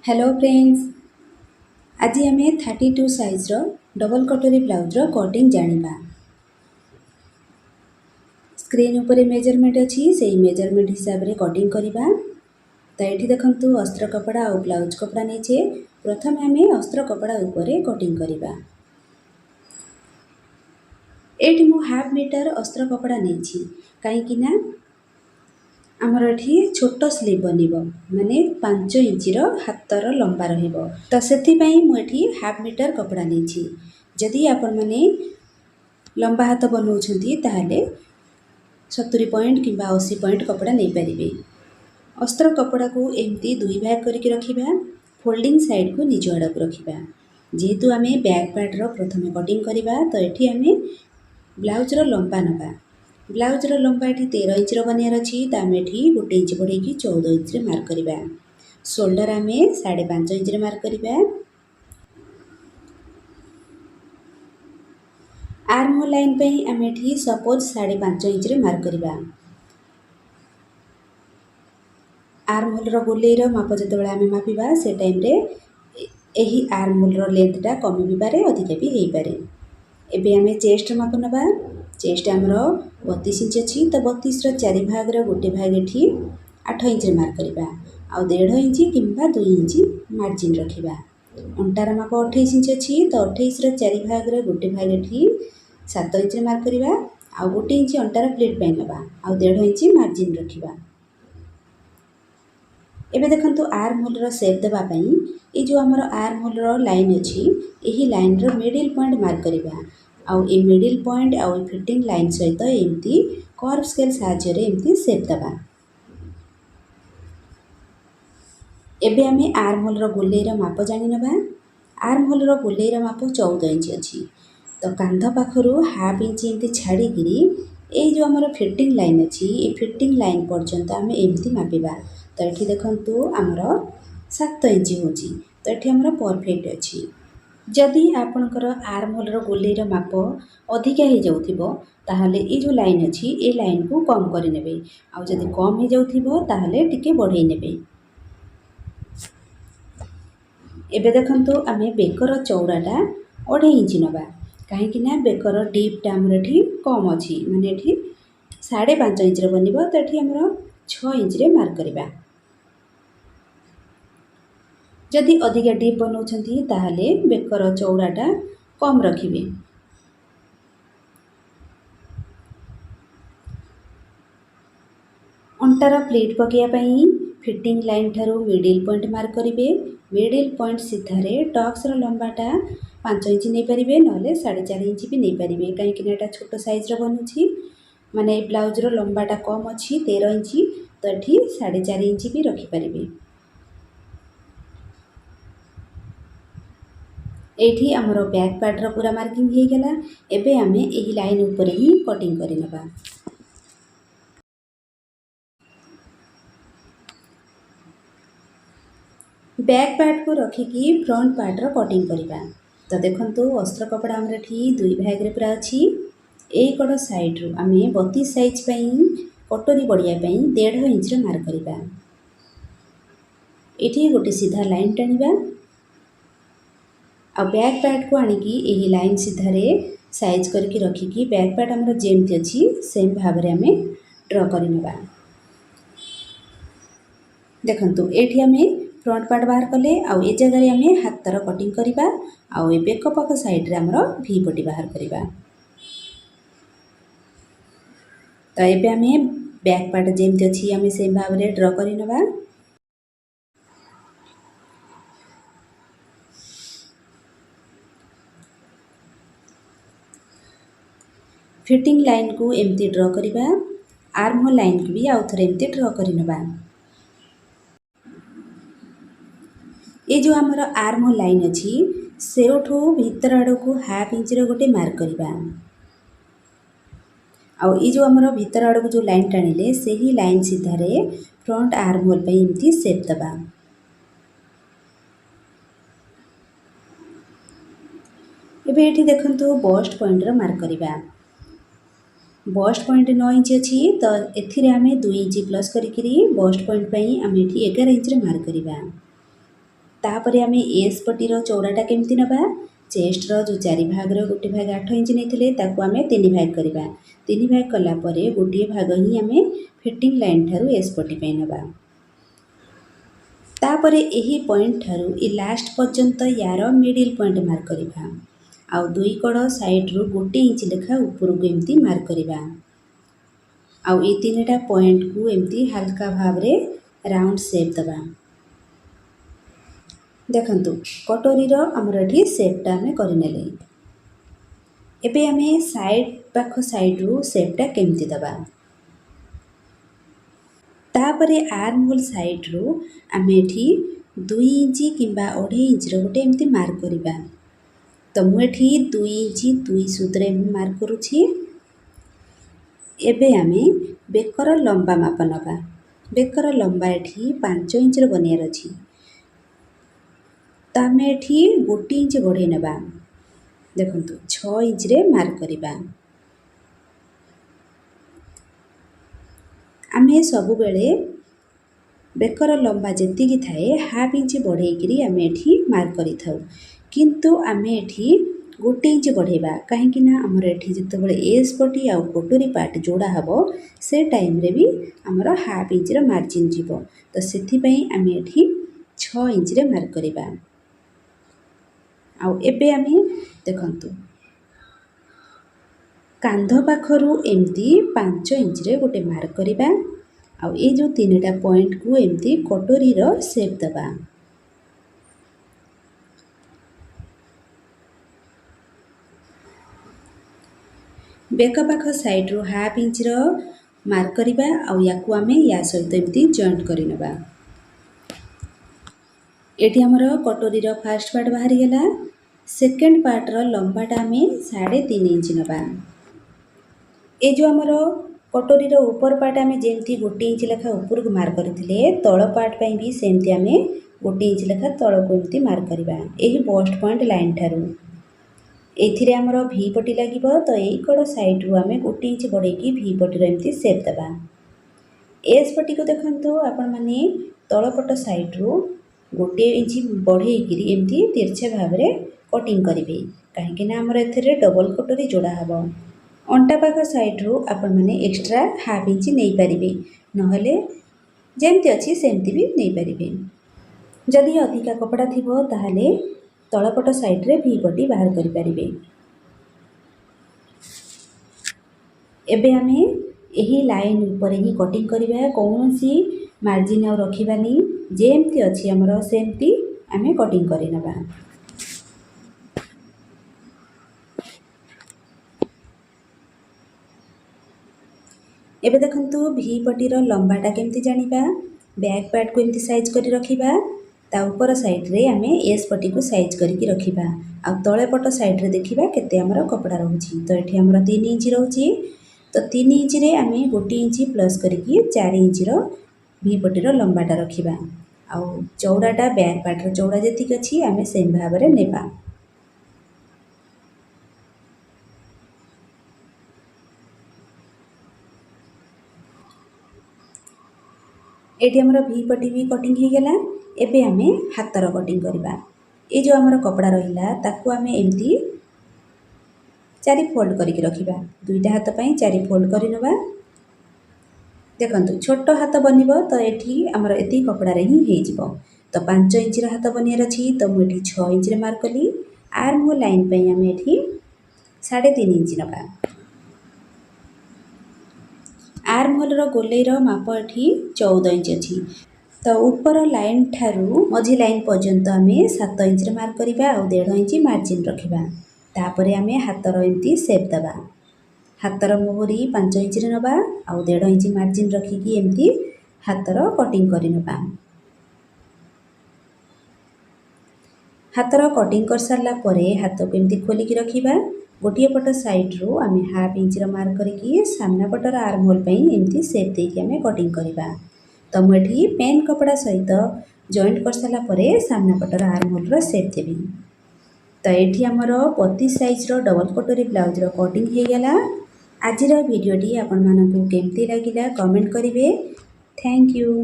Hello friends, आज आम 32 size double कटोरी ब्लाउज कटिंग जानिबा। स्क्रीन उपरे मेजरमेंट अच्छी से मेजरमेंट हिसाब से कटिंग करवा। तो ये देखंतु अस्त्र कपड़ा और ब्लाउज कपड़ा नहीं। प्रथम आम अस्त्र कपड़ा उपरे कटिंग करवा। ये मु हाफ मीटर अस्त्र कपड़ा नहीं कहीं आमर ये छोट स्लीव बनब माने 5 इंचर हाथर लंबा रहिबो। तो से मुझे हाफ मीटर कपड़ा नहीं। जदि आपण मैंने लंबा हाथ बनाऊँच ताहले 70 पॉइंट कि 80 पॉइंट कपड़ा नहीं पारे। अस्त्र कपड़ा को एमती दुई भाग करके रखिबा। फोल्डिंग साइड को निज आड़ को रखिबा। जेहेतु आम बैक पार्टर प्रथम कटिंग करवा तो ये आम ब्लाउजर लंबा नवा। ब्लाउजर लंबा ये 13 इंच बनार अच्छी तो आम ये 1 इंच बढ़े 14 इंच मार्क करवा। शोल्डर आम 5.5 इंच मार्क करवा। आर्म होल लाइन पे आम ये सपोज 5.5 इंच मार्क करवा। आर्म होल गोलेर माप जो आम मापिबा से टाइम रे यही आर्म होल लेंथटा कमी भी पारे अधिका भी हो पारे। एबे आम चेस्ट माप नवा। चेस्ट आमर 32 इंच अच्छी तो 32 4 भाग गोटे भाग ये 8 इंच मार्क करवा। आउ 1.5 इंच कि 2 इंच मार्जिन रखा। अंटार माप 28 इंच अच्छी तो 28 4 भाग गोटे भाग ये 7 इंच मार्क करवा। आउ 1 इंच अंटार प्लेट पे नवा। आउ 1.5 इंच मार्जिन रखा। एबे देखंतु आर्म होल सेप देवाई ये जो आमर आर्म होल लाइन अच्छी यही लाइन रो मिडिल पॉइंट मार्क करवा। आउ ए मिडिल पॉइंट आउ फिटिंग लाइन सहित एमती कर्व स्केल साहाय्य एमती सेप देवा। एबे आम आर्म होल गोलेर माप जानी नवा। आर्म होल गोलेर माप 14 इंच अच्छी तो कांध पाखरु हाफ इंच एमती छाड़िकी ये जो आमर फिटिंग लाइन अच्छी ये फिटिंग लाइन पर्यंत आम एमती मापिबा। तो ये देखंतु आमर 7 इंच होची तो ये आमर परफेक्ट अच्छी। जदि आपणकर आर्म होल गोलेर माप अधिका हो जाउथिबो ताहले ये जो लाइन अच्छी ये लाइन को कम करने। आउ जदि कम हो जाउथिबो ताहले टिके बढ़ाई नेबे। एबे देखंतु आमे बेकर चौड़ाटा 2.5 इंच नवा कहीं बेकर डीपटा आमर एठी कम अच्छी माने एठी 5.5 इंच बनिबो तो एठी आमर 6 इंच रे मार्क करवा। जदि अधिका डीप बनाउछंती ताहले बेकर चौड़ाटा कम रखिबे। अंटार प्लेट पकाइबापी फिटिंग लाइन ठारू मिडिल पॉइंट मार्क करेंगे। मिडिल पॉइंट सीधारे टक्स लंबाटा 5 इंच नहीं पारे ना 4.5 इंच भी नहीं पारे कहीं छोट साइज बनूची माने ब्लाउजर लंबाटा कम अच्छी 13 इंच तो ये 4.5 इंच भी रखिपारे। एठी आमर बैक पार्टर पूरा मार्किंग हो गला। एबे आमे एही लाइन ऊपर ही कटिंग करि नबा। बैक पार्ट को रखिकी फ्रंट पार्टर कटिंग करवा। तो देखंतु अस्त्र कपड़ा आमर एठी दुई भाग रे पूरा अच्छी। ए कड़ साइड रू आमे 32 साइज पई कटोरी बढ़िया पई 1.5 इंच मार्क करवा। एठी गोटे सीधा लाइन टाणीबा। आ बैक पार्ट को आनिकी यही लाइन सीधारे साइज करके रखिकी बैक पार्ट आमर जेमती अच्छी सेम भाव में आम ड्र करवा। देखंतु एठी आमे फ्रंट पार्ट बाहर कले आउ ए जगह आम हाथर कटिंग करवा। आउ ए बेक पाख साइड रे आमर भी पट्टी बाहर करवा। तो ये आम बैक पार्ट जेमती अच्छी आम सेम भाव में ड्र करवा। फिटिंग लाइन को एमती ड्र करवा। आर्म होल लाइन को भी आउ थरे एमती ड्र करवा। ये जो आमर आर्म होल लाइन अच्छी सेठू भीतर आड़ को हाफ इंच गोटे मार्क करवा। आउ ये जो आमर भीतर आड़ को जो लाइन टाणिले से ही लाइन सीधारे फ्रंट आर्म होल पे एमती सेप दबा। एबे एठी देखंतु बस्ट पॉइंट रो मार्क करवा। बस्ट पॉइंट 9 इंच अच्छी तो एथिरे आमे 2 इंच प्लस करी बस्ट पॉइंट पे आम 11 इंच मार्क करवा। तापर आम एस पटीर चौड़ाटा केमती नबा चेस्टर जो 4 भागर गोटे भाग 8 इंच नहीं आम 3 भाग करवा 3 भाग कलापर गोटे भाग ही आम फिटिंग लाइन ठारू एस पटी नबा तापर यही पॉइंट ठारू ए लास्ट पर्यंत यार मिडिल पॉइंट मार्क करवा आउ दुई कड़ साइड्रु गोटे इंच लेखा उपरକୁ एमती मार्क करवा आउ ए 3टा पॉइंट को एमती हल्का भाव रे राउंड शेप दबा देखंतु कटोरीर आमर एठी शेपटा आमे करिनेले एबे आमे साइड पाख साइड्रु शेपटा केमती दबा तापरे आर्म होल साइड्रु आमे एठी 2 इंच किंबा 2.5 इंच रो गोटे एमती मार्क करवा तो मुझे 2 इंच 2 सूत्रे मार्क करुछि एबे आमे बेकर लंबा माप नबा बेकर लंबा एठी 5 इंच रो बनियार अछि तो आमे एठी 1 इंच बढ़े नबा देखंतु 6 इंच रे मार्क करिबा आमे सब बेले बेकर लंबा जेतिकी थाए हाफ इंच बढ़ेकिरी आमे एठी मार्क करि थाउ किंतु आमे एठी 1 इंच बढ़ेबा कहीं ना आमर एठी जितेबाला एस पटी आ कटोरी पार्ट जोड़ा हबो से टाइम रे भी आमर हाफ इंच रो मार्जिन जीवो तो सेथि पई आमे एठी 6 इंच रे मार्क करिबा आउ एबे आमे देखंतु कांध पाखरु एमती 5 इंच रे गोटे मार्क करिबा आउ ए जो 3टा पॉइंट को एमती कटोरी रो शेप दबा बेक पाख साइड्रु हाफ इंच रो मार्क करिबा आउ याकू आमे या सहित एमती जॉइंट करि नबा एठी हमर कटोरी रो फर्स्ट पार्ट बाहरी गेला सेकंड पार्ट रो लंबाटा आमे 3.5 इंच नबा ए जो हमर कटोरी रो ऊपर पार्ट आमे जेमती 1 इंच लेखा ऊपर को मार्क करथिले तळ पार्ट पई भी सेमती आमे 1 इंच लेखा तळ को एमती मार्क करिबा एही बस्ट पॉइंट लाइन ठारू एथिरे हमर भी पटी लागिबो तो एई कड़ साइड रु आमे 1 इंच बढ़ेकी भी पटी रो एमती शेप दबा एस पटी को देखंतु आपण माने तळपट साइड रु 1 इंच बढ़ेकी एमती तिरछे भाव रे कटिंग करिवे काहे कि ना हमर एथिरे डबल कटोरी जोड़ा हबो अंटा पाख साइड रु आपण माने एक्स्ट्रा हाफ इंच नै परिबे नहले जेमती अछि सेमती भी नै परिबे जदि अधिका कपड़ा थिबो ताहाले तळपट साइड रे भी पटी बाहर करि परिबे एबे आमे एही लाइन ऊपर ही कटिंग करिबा कोनोसी मार्जिन आ रखिबानी जेमती अछि हमर सेमती आमे कटिंग करि नबा एबे देखंतु भी पटीर लंबाटा केमती जानिबा बैक पार्ट को एमती साइज करि रखिबा ता ऊपर साइड रे आमे एस पटी को साइज करके रखिबा आ तळे पट साइड रे देखिबा केते हमर कपड़ा रहउची तो एठी हमर 3 इंच रहउची तो 3 इंच रे आमे 1 इंच प्लस करके 4 इंच रो भी पटीर लंबाटा रखिबा आ चौड़ाटा बैक पार्ट रो चौड़ा जेतिक अछि आमे सेम भाव रे नेबा एटी हमर भी पटी भी कटिंग हो गला एबे आमे हातर कटिंग करबा ए जो हमर कपड़ा रहिला ताकू आमे एमती 4 फोल्ड करके रखिबा दुईटा हाथ पई 4 फोल्ड करि नबा देखंतु छोट हाथ बनिबो तो एठी हमर एती कपड़ा रे ही हे जिवो तो 5 इंच रे हाथ बनियर अछि तो मु एठी 6 इंच रे मार्क कली आर्म होल लाइन पई आमे एठी 3.5 इंच नबा आर्म होल रो गोलेई रो माप एठी 14 इंच अछि तो ऊपर लाइन ठारू मझी लाइन पर्यंत आमे 7 इंच रे मार्क करिबा आ 1.5 इंच मार्जिन रखिबा तापरे आमे हातर एमती शेप दबा हातर मोहरी 5 इंच रे नबा आ 1.5 इंच मार्जिन रखिकी एमती हातर कटिंग करि नबा हातर कटिंग कर सारला परे हाथ को एमती खोली की रखिबा गोटिए पट साइड रो आमे हाफ इंच रो मार्क करके सामना पटर आर्म होल पई एमती शेप देके आमे कटिंग करबा तो मुठी पेन कपड़ा सहित जॉइंट कर साला परे सामना पटर आर्म होल रो शेप देबी तो एठी हमर 32 साइज रो डबल कटोरी ब्लाउज रो कटिंग हे गेला आजिर वीडियोटी आपण मानकु केमती लागिला कमेंट करिवे थैंक यू।